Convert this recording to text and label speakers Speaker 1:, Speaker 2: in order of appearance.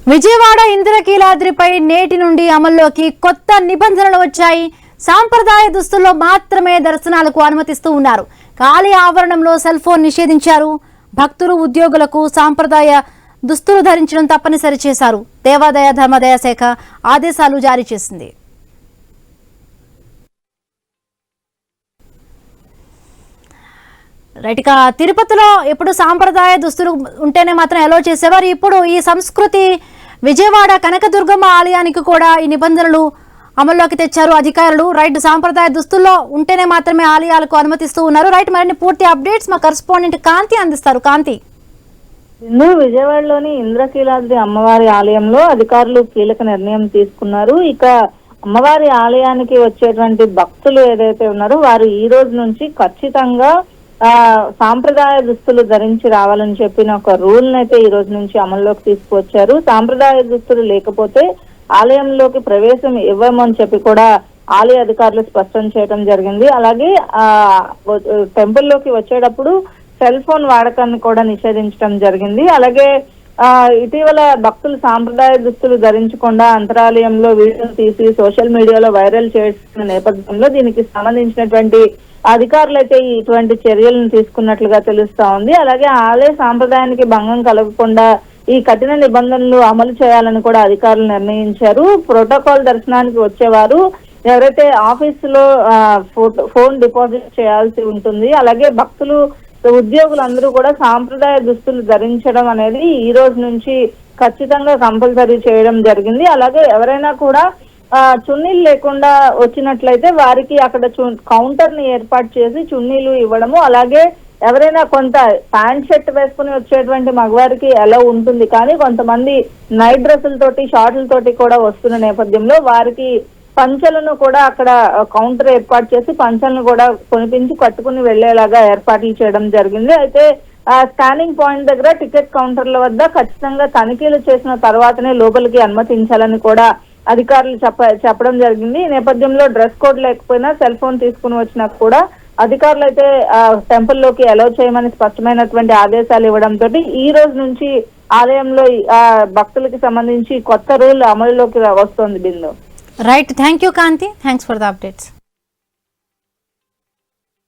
Speaker 1: విజయవాడ ఇంద్రకీలాద్రిపై నేటి నుండి అమల్లోకి కొత్త నిబంధనలు వచ్చాయి. సాంప్రదాయ దుస్తుల్లో మాత్రమే దర్శనాలకు అనుమతిస్తూ ఉన్నారు. ఖాళీ ఆవరణంలో సెల్ ఫోన్ నిషేధించారు. భక్తులు, ఉద్యోగులకు సాంప్రదాయ దుస్తులు ధరించడం తప్పనిసరి చేశారు. దేవాదాయ ధర్మాదాయ శాఖ ఆదేశాలు జారీ చేసింది. రైట్, ఇక తిరుపతిలో ఎప్పుడు సాంప్రదాయ దుస్తులు ఉంటేనే మాత్రం అలో చేసేవారు. ఇప్పుడు ఈ సంస్కృతి విజయవాడ కనకదుర్గమ్మ ఆలయానికి కూడా ఈ నిబంధనలు అమల్లోకి తెచ్చారు అధికారులు. రైట్, సాంప్రదాయ దుస్తుల్లో ఉంటేనే మాత్రమే ఆలయాలకు అనుమతిస్తూ ఉన్నారు. రైట్, మరిన్ని పూర్తి అప్డేట్స్ మా కరెస్పాండెంట్ కాంతి అందిస్తారు. కాంతి.
Speaker 2: విజయవాడలోని ఇంద్రకీలాద్రి అమ్మవారి ఆలయంలో అధికారులు కీలక నిర్ణయం తీసుకున్నారు. ఇక అమ్మవారి ఆలయానికి వచ్చేటువంటి భక్తులు ఏదైతే ఉన్నారో వారు ఈ రోజు నుంచి ఖచ్చితంగా సాంప్రదాయ దుస్తులు ధరించి రావాలని చెప్పిన ఒక రూల్ అయితే ఈ రోజు నుంచి అమల్లోకి తీసుకువచ్చారు. సాంప్రదాయ దుస్తులు లేకపోతే ఆలయంలోకి ప్రవేశం ఇవ్వమని చెప్పి కూడా ఆలయ అధికారులు స్పష్టం చేయడం జరిగింది. అలాగే టెంపుల్లోకి వచ్చేటప్పుడు సెల్ ఫోన్ వాడకాన్ని కూడా నిషేధించడం జరిగింది. అలాగే ఇటీవల భక్తులు సాంప్రదాయ దుస్తులు ధరించకుండా అంతరాలయంలో వీడియోలు తీసి సోషల్ మీడియాలో వైరల్ చేసిన నేపథ్యంలో దీనికి సంబంధించినటువంటి అధికారులు అయితే ఇటువంటి చర్యలను తీసుకున్నట్లుగా తెలుస్తా ఉంది. అలాగే ఆలయ సాంప్రదాయానికి భంగం కలగకుండా ఈ కఠిన నిబంధనలు అమలు చేయాలని కూడా అధికారులు నిర్ణయించారు. ప్రోటోకాల్ దర్శనానికి వచ్చేవారు ఎవరైతే ఆఫీసులో ఫోన్ డిపాజిట్ చేయాల్సి ఉంటుంది. అలాగే భక్తులు, ఉద్యోగులందరూ కూడా సాంప్రదాయ దుస్తులు ధరించడం అనేది ఈ రోజు నుంచి ఖచ్చితంగా కంపల్సరీ చేయడం జరిగింది. అలాగే ఎవరైనా కూడా చున్నీలు లేకుండా వచ్చినట్లయితే వారికి అక్కడ కౌంటర్ ని ఏర్పాటు చేసి చున్నీలు ఇవ్వడము, అలాగే ఎవరైనా కొంత ప్యాంట్ షర్ట్ వేసుకుని వచ్చేటువంటి మగవారికి ఎలా ఉంటుంది, కానీ కొంతమంది నైట్ డ్రెస్సులతోటి షార్ట్లతోటి కూడా వస్తున్న నేపథ్యంలో వారికి పంచలను కూడా అక్కడ కౌంటర్ ఏర్పాటు చేసి పంచలను కూడా కొనిపించి కట్టుకుని వెళ్లేలాగా ఏర్పాట్లు చేయడం జరిగింది. అయితే స్కానింగ్ పాయింట్ దగ్గర టికెట్ కౌంటర్ల వద్ద ఖచ్చితంగా తనిఖీలు చేసిన తర్వాతనే లోపలికి అనుమతించాలని కూడా అధికారులు చెప్పడం జరిగింది. ఈ నేపథ్యంలో డ్రెస్ కోడ్ లేకపోయినా సెల్ ఫోన్ తీసుకుని వచ్చినా కూడా అధికారులు అయితే టెంపుల్లోకి అలౌ చేయమని స్పష్టమైనటువంటి ఆదేశాలు ఇవ్వడంతో ఈ రోజు నుంచి ఆలయంలో భక్తులకి సంబంధించి కొత్త రూల్ అమలులోకి వస్తోంది. Bindu.
Speaker 1: Right, thank you Kanthi, thanks for the updates.